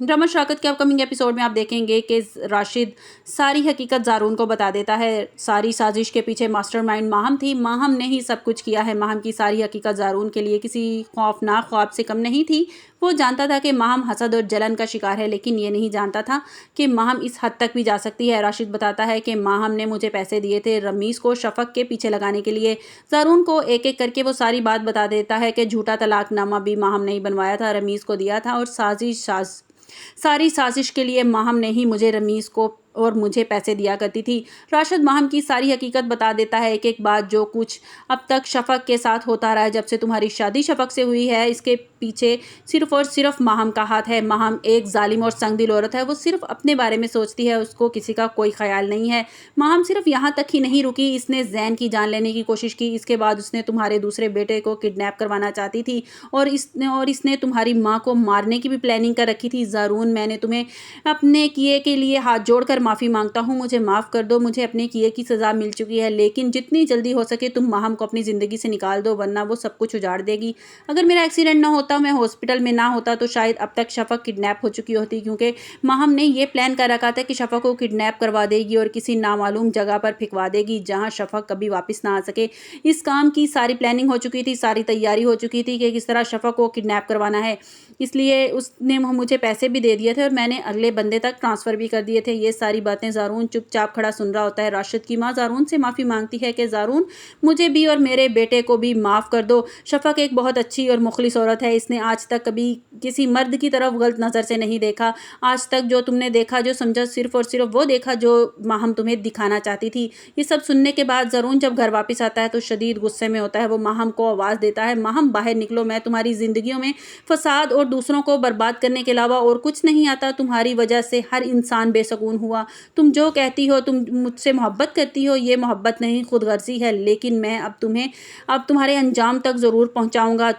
Drama Shaukat के upcoming episode में आप देखेंगे कि राशिद सारी हकीकत ज़ारून को बता देता है। सारी साजिश के पीछे मास्टरमाइंड माहम थी। माहम ने ही सब कुछ किया है। माहम की सारी हकीकत ज़ारून के लिए किसी खौफनाक ख्वाब से कम नहीं थी। वो जानता था कि माहम हसद और जलन का शिकार है, लेकिन ये नहीं जानता था कि माहम इस हद तक भी जा सकती है। राशिद बताता है कि माहम ने मुझे पैसे दिए थे रमीज़ को शफक के पीछे लगाने के लिए। ज़ारून को एक एक करके वो सारी बात बता देता है कि झूठा तलाकनामा भी माहम ने ही बनवाया था, रमीज़ को दिया था और सारी साजिश के लिए माहम ने ही मुझे रमीज़ को और मुझे पैसे दिया करती थी। राशिद माहम की सारी हकीकत बता देता है, एक एक बात जो कुछ अब तक शफक के साथ होता रहा है। जब से तुम्हारी शादी शफक से हुई है, इसके पीछे सिर्फ और सिर्फ माहम का हाथ है। माहम एक जालिम और संगदिल औरत है। वो सिर्फ अपने बारे में सोचती है, उसको किसी का कोई ख्याल नहीं है। माहम सिर्फ यहाँ तक ही नहीं रुकी, इसने जैन की जान लेने की कोशिश की। इसके बाद उसने तुम्हारे दूसरे बेटे को किडनैप करवाना चाहती थी और इसने तुम्हारी माँ को मारने की भी प्लानिंग कर रखी थी। ज़ारून, मैंने तुम्हें अपने किए के लिए हाथ जोड़कर माफ़ी मांगता हूँ। मुझे माफ़ कर दो। मुझे अपने किए की सज़ा मिल चुकी है, लेकिन जितनी जल्दी हो सके तुम माहम को अपनी ज़िंदगी से निकाल दो, वरना वो सब कुछ उजाड़ देगी। अगर मेरा एक्सीडेंट ना होता, मैं हॉस्पिटल में ना होता, तो शायद अब तक शफक किडनैप हो चुकी होती, क्योंकि माहम ने ये प्लान कर रखा था कि शफक को किडनैप करवा देगी और किसी नामालूम जगह पर फिकवा देगी जहाँ शफक कभी वापस ना आ सके। इस काम की सारी प्लानिंग हो चुकी थी, सारी तैयारी हो चुकी थी कि किस तरह शफक को किडनैप करवाना है। इसलिए उसने मुझे पैसे भी दे दिए थे और मैंने अगले बंदे तक ट्रांसफ़र भी कर दिए थे। ये सारी बातें ज़ारून चुपचाप खड़ा सुन रहा होता है। राशिद की माँ ज़ारून से माफ़ी मांगती है कि ज़ारून, मुझे भी और मेरे बेटे को भी माफ़ कर दो। शफक एक बहुत अच्छी और मुखलिस औरत है। इसने आज तक कभी किसी मर्द की तरफ गलत नज़र से नहीं देखा। आज तक जो तुमने देखा, जो समझा, सिर्फ और सिर्फ वो देखा जो माहम तुम्हें दिखाना चाहती थी। ये सब सुनने के बाद ज़ारून जब घर वापस आता है तो शदीद गुस्से में होता है। वो माहम को आवाज़ देता है, माहम बाहर निकलो, मैं तुम्हारी ज़िंदगियों में फसाद और दूसरों को बर्बाद करने के अलावा और कुछ नहीं आता। तुम्हारी वजह से हर इंसान बेसकून हुआ। तुम जो कहती हो, तुम मुझसे मोहब्बत करती हो, ये मोहब्बत नहीं खुदगर्जी है, लेकिन मैं अब तुम्हारे अंजाम तक ज़रूर पहुंचाऊंगा।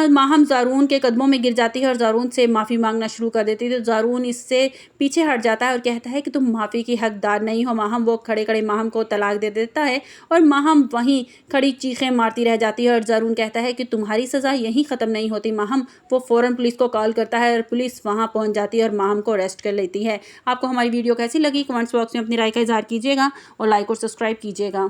माहम ज़ारून के कदमों में गिर जाती है और ज़ारून से माफ़ी मांगना शुरू कर देती है। तो ज़ारून इससे पीछे हट जाता है और कहता है कि तुम माफ़ी की हकदार नहीं हो माहम। वो खड़े खड़े माहम को तलाक दे देता है और माहम वहीं खड़ी चीखें मारती रह जाती है और ज़ारून कहता है कि तुम्हारी सज़ा यहीं ख़त्म नहीं होती माहम। वो फ़ौरन पुलिस को कॉल करता है और पुलिस वहाँ पहुँच जाती है और माहम को अरेस्ट कर लेती है। आपको हमारी वीडियो कैसी लगी कमेंट्स बॉक्स में अपनी राय का इज़हार कीजिएगा और लाइक और सब्सक्राइब कीजिएगा।